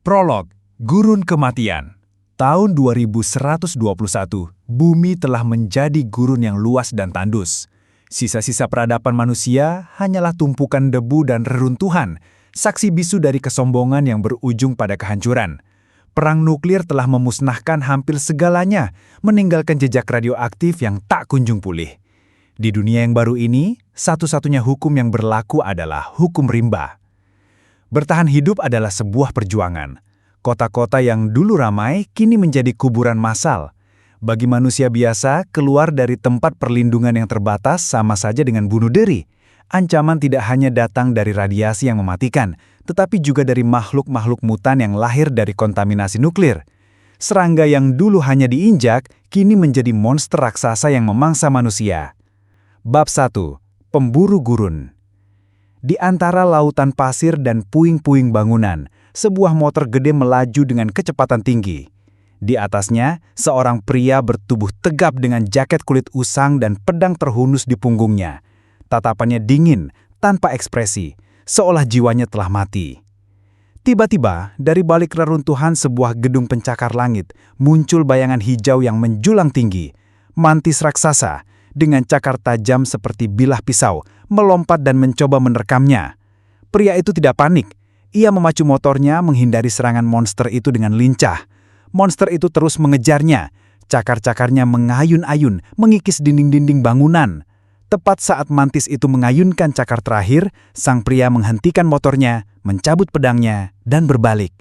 Prolog, Gurun Kematian. Tahun 2121, bumi telah menjadi gurun yang luas dan tandus. Sisa-sisa peradaban manusia hanyalah tumpukan debu dan reruntuhan, saksi bisu dari kesombongan yang berujung pada kehancuran. Perang nuklir telah memusnahkan hampir segalanya, meninggalkan jejak radioaktif yang tak kunjung pulih. Di dunia yang baru ini, satu-satunya hukum yang berlaku adalah hukum rimba. Bertahan hidup adalah sebuah perjuangan. Kota-kota yang dulu ramai kini menjadi kuburan massal. Bagi manusia biasa, keluar dari tempat perlindungan yang terbatas sama saja dengan bunuh diri. Ancaman tidak hanya datang dari radiasi yang mematikan, tetapi juga dari makhluk-makhluk mutan yang lahir dari kontaminasi nuklir. Serangga yang dulu hanya diinjak, kini menjadi monster raksasa yang memangsa manusia. Bab 1. Pemburu Gurun. Di antara lautan pasir dan puing-puing bangunan, sebuah motor gede melaju dengan kecepatan tinggi. Di atasnya, seorang pria bertubuh tegap dengan jaket kulit usang dan pedang terhunus di punggungnya. Tatapannya dingin, tanpa ekspresi, seolah jiwanya telah mati. Tiba-tiba, dari balik reruntuhan sebuah gedung pencakar langit, muncul bayangan hijau yang menjulang tinggi. Mantis raksasa, dengan cakar tajam seperti bilah pisau, melompat dan mencoba menerkamnya. Pria itu tidak panik. Ia memacu motornya menghindari serangan monster itu dengan lincah. Monster itu terus mengejarnya. Cakar-cakarnya mengayun-ayun, mengikis dinding-dinding bangunan. Tepat saat mantis itu mengayunkan cakar terakhir, sang pria menghentikan motornya, mencabut pedangnya, dan berbalik.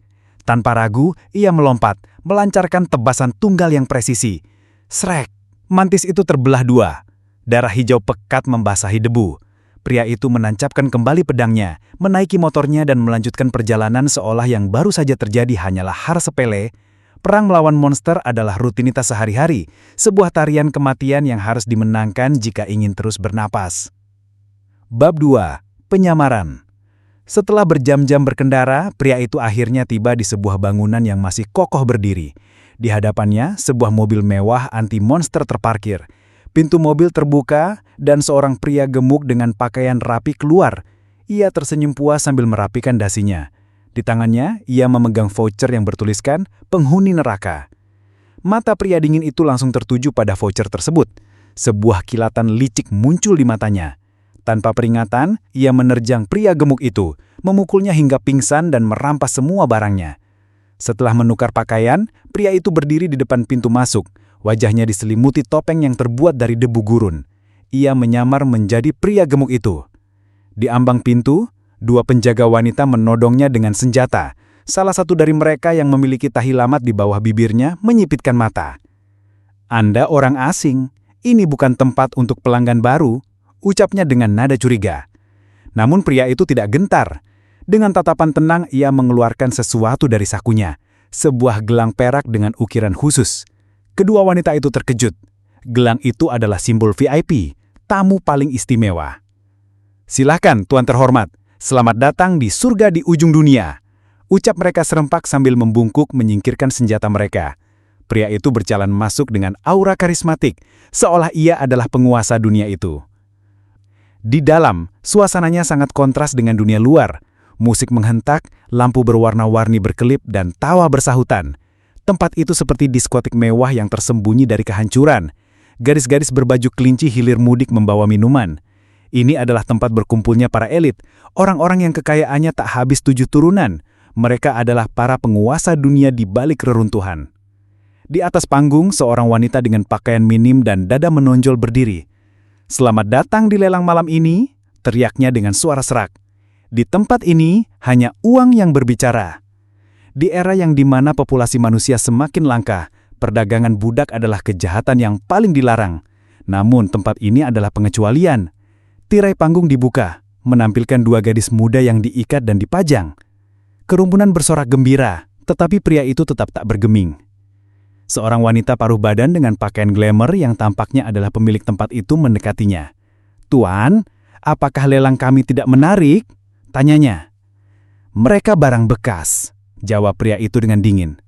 Tanpa ragu, ia melompat, melancarkan tebasan tunggal yang presisi. Srek! Mantis itu terbelah dua. Darah hijau pekat membasahi debu. Pria itu menancapkan kembali pedangnya, menaiki motornya dan melanjutkan perjalanan seolah yang baru saja terjadi hanyalah hal sepele. Perang melawan monster adalah rutinitas sehari-hari, sebuah tarian kematian yang harus dimenangkan jika ingin terus bernapas. Bab 2. Penyamaran. Setelah berjam-jam berkendara, pria itu akhirnya tiba di sebuah bangunan yang masih kokoh berdiri. Di hadapannya, sebuah mobil mewah anti-monster terparkir. Pintu mobil terbuka, dan seorang pria gemuk dengan pakaian rapi keluar. Ia tersenyum puas sambil merapikan dasinya. Di tangannya, ia memegang voucher yang bertuliskan, penghuni neraka. Mata pria dingin itu langsung tertuju pada voucher tersebut. Sebuah kilatan licik muncul di matanya. Tanpa peringatan, ia menerjang pria gemuk itu, memukulnya hingga pingsan dan merampas semua barangnya. Setelah menukar pakaian, pria itu berdiri di depan pintu masuk. Wajahnya diselimuti topeng yang terbuat dari debu gurun. Ia menyamar menjadi pria gemuk itu. Di ambang pintu, dua penjaga wanita menodongnya dengan senjata. Salah satu dari mereka yang memiliki tahi lamat di bawah bibirnya menyipitkan mata. "Anda orang asing, ini bukan tempat untuk pelanggan baru," ucapnya dengan nada curiga. Namun pria itu tidak gentar. Dengan tatapan tenang, ia mengeluarkan sesuatu dari sakunya. Sebuah gelang perak dengan ukiran khusus. Kedua wanita itu terkejut. Gelang itu adalah simbol VIP, tamu paling istimewa. "Silakan, Tuan terhormat. Selamat datang di surga di ujung dunia," ucap mereka serempak sambil membungkuk menyingkirkan senjata mereka. Pria itu berjalan masuk dengan aura karismatik, seolah ia adalah penguasa dunia itu. Di dalam, suasananya sangat kontras dengan dunia luar. Musik menghentak, lampu berwarna-warni berkelip, dan tawa bersahutan. Tempat itu seperti diskotik mewah yang tersembunyi dari kehancuran. Garis-garis berbaju kelinci hilir mudik membawa minuman. Ini adalah tempat berkumpulnya para elit, orang-orang yang kekayaannya tak habis 7 turunan. Mereka adalah para penguasa dunia di balik reruntuhan. Di atas panggung, seorang wanita dengan pakaian minim dan dada menonjol berdiri. "Selamat datang di lelang malam ini," teriaknya dengan suara serak. "Di tempat ini, hanya uang yang berbicara." Di era yang dimana populasi manusia semakin langka, perdagangan budak adalah kejahatan yang paling dilarang. Namun tempat ini adalah pengecualian. Tirai panggung dibuka, menampilkan dua gadis muda yang diikat dan dipajang. Kerumunan bersorak gembira, tetapi pria itu tetap tak bergeming. Seorang wanita paruh badan dengan pakaian glamour yang tampaknya adalah pemilik tempat itu mendekatinya. "Tuan, apakah lelang kami tidak menarik?" tanyanya. "Mereka barang bekas," jawab pria itu dengan dingin.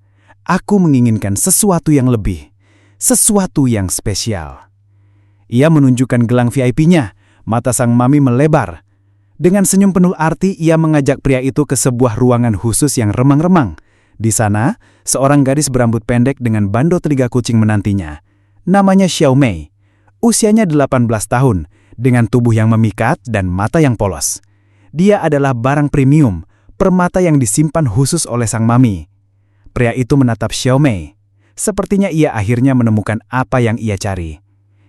"Aku menginginkan sesuatu yang lebih, sesuatu yang spesial." Ia menunjukkan gelang VIP-nya, mata sang mami melebar. Dengan senyum penuh arti, ia mengajak pria itu ke sebuah ruangan khusus yang remang-remang. Di sana, seorang gadis berambut pendek dengan bando telinga kucing menantinya. Namanya Xiao Mei. Usianya 18 tahun, dengan tubuh yang memikat dan mata yang polos. Dia adalah barang premium, permata yang disimpan khusus oleh sang mami. Pria itu menatap Xiao Mei. Sepertinya ia akhirnya menemukan apa yang ia cari.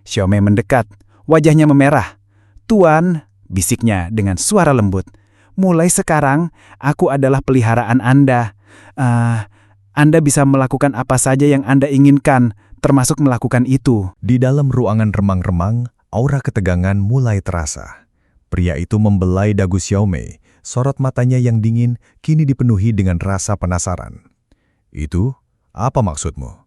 Xiao Mei mendekat, wajahnya memerah. "Tuan," bisiknya dengan suara lembut, "mulai sekarang aku adalah peliharaan Anda. Anda bisa melakukan apa saja yang Anda inginkan, termasuk melakukan itu." Di dalam ruangan remang-remang, aura ketegangan mulai terasa. Pria itu membelai dagu Xiao Mei, sorot matanya yang dingin kini dipenuhi dengan rasa penasaran. "Itu, apa maksudmu?"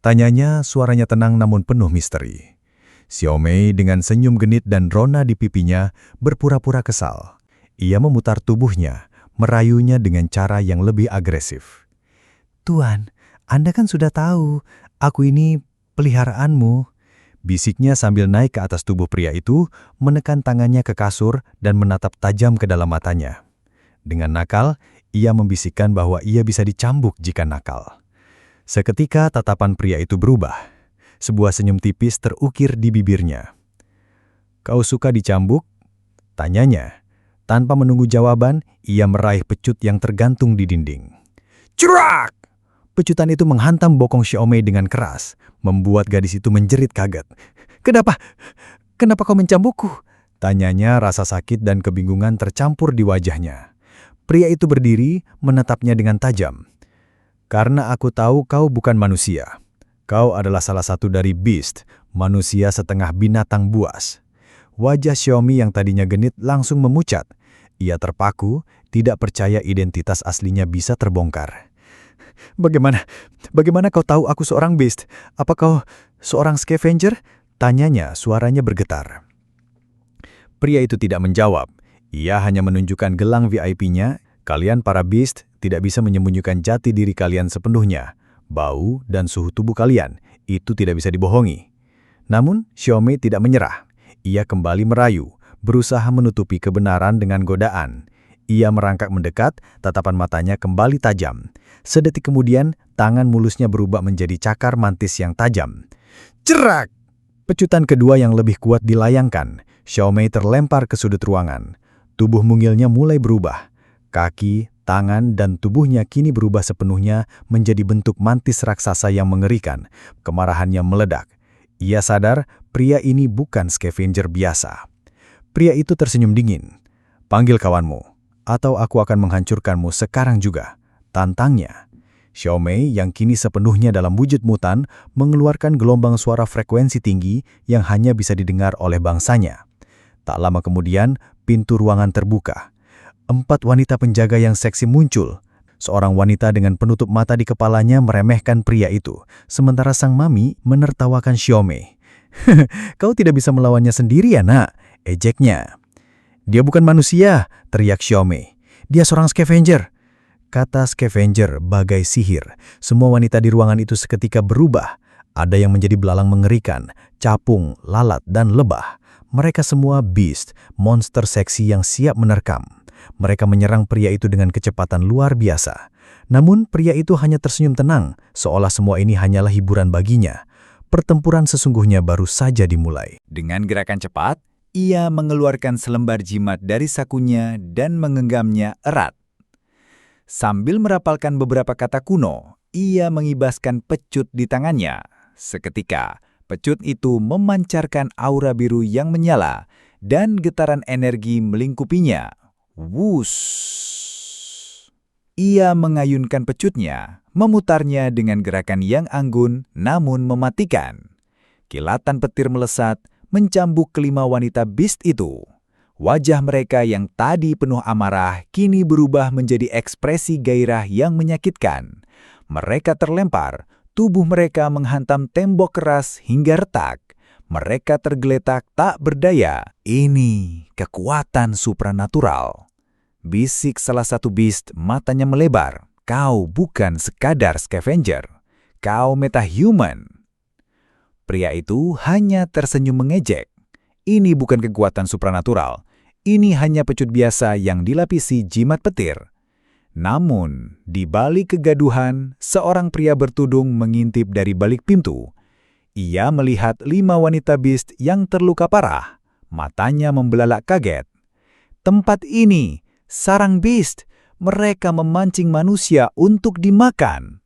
Tanyanya, suaranya tenang namun penuh misteri. Xiao Mei dengan senyum genit dan rona di pipinya berpura-pura kesal. Ia memutar tubuhnya, merayunya dengan cara yang lebih agresif. "Tuan, Anda kan sudah tahu, aku ini peliharaanmu," bisiknya sambil naik ke atas tubuh pria itu, menekan tangannya ke kasur dan menatap tajam ke dalam matanya. Dengan nakal, ia membisikkan bahwa ia bisa dicambuk jika nakal. Seketika tatapan pria itu berubah. Sebuah senyum tipis terukir di bibirnya. "Kau suka dicambuk?" tanyanya. Tanpa menunggu jawaban, ia meraih pecut yang tergantung di dinding. Cerak! Pecutan itu menghantam bokong Xiao Mei dengan keras, membuat gadis itu menjerit kaget. "Kenapa? Kenapa kau mencambukku?" tanyanya, rasa sakit dan kebingungan tercampur di wajahnya. Pria itu berdiri, menatapnya dengan tajam. "Karena aku tahu kau bukan manusia. Kau adalah salah satu dari beast, manusia setengah binatang buas." Wajah Xiaomi yang tadinya genit langsung memucat. Ia terpaku, tidak percaya identitas aslinya bisa terbongkar. Bagaimana kau tahu aku seorang beast? Apa kau seorang scavenger?" tanyanya, suaranya bergetar. Pria itu tidak menjawab. Ia hanya menunjukkan gelang VIP-nya. "Kalian para beast tidak bisa menyembunyikan jati diri kalian sepenuhnya. Bau dan suhu tubuh kalian, itu tidak bisa dibohongi." Namun, Xiaomi tidak menyerah. Ia kembali merayu, berusaha menutupi kebenaran dengan godaan. Ia merangkak mendekat, tatapan matanya kembali tajam. Sedetik kemudian, tangan mulusnya berubah menjadi cakar mantis yang tajam. Cerak! Pecutan kedua yang lebih kuat dilayangkan. Xiaomi terlempar ke sudut ruangan. Tubuh mungilnya mulai berubah. Kaki, tangan, dan tubuhnya kini berubah sepenuhnya menjadi bentuk mantis raksasa yang mengerikan. Kemarahannya meledak. Ia sadar pria ini bukan scavenger biasa. Pria itu tersenyum dingin. "Panggil kawanmu, atau aku akan menghancurkanmu sekarang juga," tantangnya. Xiaomi yang kini sepenuhnya dalam wujud mutan mengeluarkan gelombang suara frekuensi tinggi yang hanya bisa didengar oleh bangsanya. Tak lama kemudian, pintu ruangan terbuka. 4 wanita penjaga yang seksi muncul. Seorang wanita dengan penutup mata di kepalanya meremehkan pria itu, sementara sang mami menertawakan Xiaomi. "Kau tidak bisa melawannya sendiri ya, nak?" ejeknya. "Dia bukan manusia," teriak Xiaomi. "Dia seorang scavenger." Kata scavenger bagai sihir. Semua wanita di ruangan itu seketika berubah. Ada yang menjadi belalang mengerikan, capung, lalat, dan lebah. Mereka semua beast, monster seksi yang siap menerkam. Mereka menyerang pria itu dengan kecepatan luar biasa. Namun pria itu hanya tersenyum tenang, seolah semua ini hanyalah hiburan baginya. Pertempuran sesungguhnya baru saja dimulai. Dengan gerakan cepat, ia mengeluarkan selembar jimat dari sakunya dan menggenggamnya erat. Sambil merapalkan beberapa kata kuno, ia mengibaskan pecut di tangannya. Seketika, pecut itu memancarkan aura biru yang menyala, dan getaran energi melingkupinya. Wush! Ia mengayunkan pecutnya, memutarnya dengan gerakan yang anggun namun mematikan. Kilatan petir melesat, mencambuk kelima wanita beast itu. Wajah mereka yang tadi penuh amarah kini berubah menjadi ekspresi gairah yang menyakitkan. Mereka terlempar, tubuh mereka menghantam tembok keras hingga retak. Mereka tergeletak tak berdaya. Ini kekuatan supranatural. Bisik salah satu beast, matanya melebar. "Kau bukan sekadar scavenger. Kau metahuman." Pria itu hanya tersenyum mengejek. Ini bukan kekuatan supranatural. Ini hanya pecut biasa yang dilapisi jimat petir. Namun, di balik kegaduhan, seorang pria bertudung mengintip dari balik pintu. Ia melihat 5 wanita Beast yang terluka parah. Matanya membelalak kaget. Tempat ini, sarang Beast, mereka memancing manusia untuk dimakan.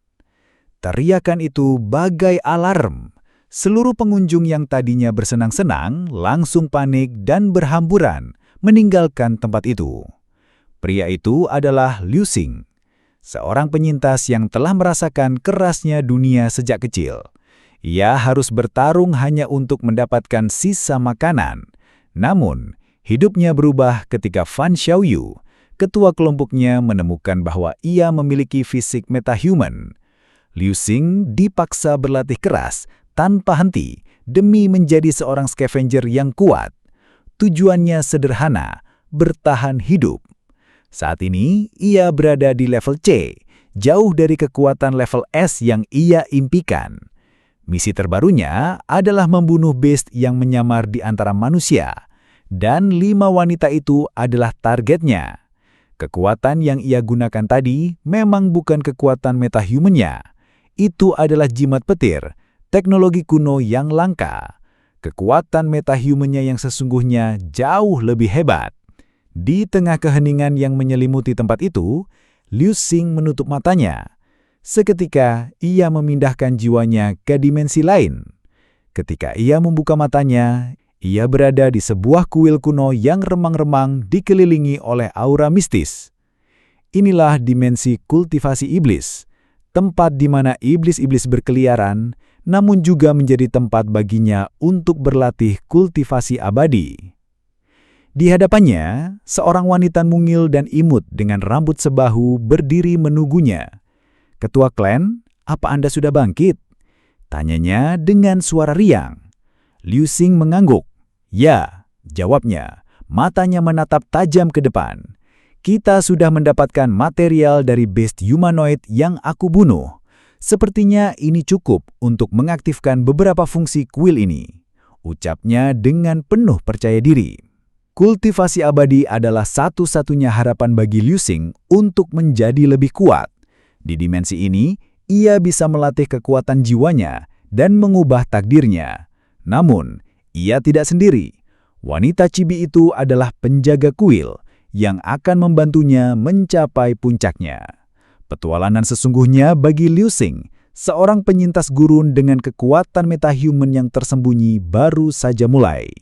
Teriakan itu bagai alarm. Seluruh pengunjung yang tadinya bersenang-senang langsung panik dan berhamburan meninggalkan tempat itu. Pria itu adalah Liu Xing, seorang penyintas yang telah merasakan kerasnya dunia sejak kecil. Ia harus bertarung hanya untuk mendapatkan sisa makanan. Namun, hidupnya berubah ketika Fan Xiaoyu, ketua kelompoknya, menemukan bahwa ia memiliki fisik metahuman. Liu Xing dipaksa berlatih keras tanpa henti demi menjadi seorang scavenger yang kuat. Tujuannya sederhana, bertahan hidup. Saat ini, ia berada di level C, jauh dari kekuatan level S yang ia impikan. Misi terbarunya adalah membunuh Beast yang menyamar di antara manusia, dan 5 wanita itu adalah targetnya. Kekuatan yang ia gunakan tadi memang bukan kekuatan metahumannya. Itu adalah jimat petir, teknologi kuno yang langka. Kekuatan metahumannya yang sesungguhnya jauh lebih hebat. Di tengah keheningan yang menyelimuti tempat itu, Liu Xing menutup matanya. Seketika, ia memindahkan jiwanya ke dimensi lain. Ketika ia membuka matanya, ia berada di sebuah kuil kuno yang remang-remang dikelilingi oleh aura mistis. Inilah dimensi kultivasi iblis, tempat di mana iblis-iblis berkeliaran, namun juga menjadi tempat baginya untuk berlatih kultivasi abadi. Di hadapannya, seorang wanita mungil dan imut dengan rambut sebahu berdiri menunggunya. "Ketua klan, apa Anda sudah bangkit?" tanyanya dengan suara riang. Liu Xing mengangguk. "Ya," jawabnya, matanya menatap tajam ke depan. "Kita sudah mendapatkan material dari beast humanoid yang aku bunuh. Sepertinya ini cukup untuk mengaktifkan beberapa fungsi kuil ini," ucapnya dengan penuh percaya diri. Kultivasi abadi adalah satu-satunya harapan bagi Liu Xing untuk menjadi lebih kuat. Di dimensi ini, ia bisa melatih kekuatan jiwanya dan mengubah takdirnya. Namun, ia tidak sendiri. Wanita cibi itu adalah penjaga kuil yang akan membantunya mencapai puncaknya. Petualangan sesungguhnya bagi Liu Xing, seorang penyintas gurun dengan kekuatan metahuman yang tersembunyi, baru saja mulai.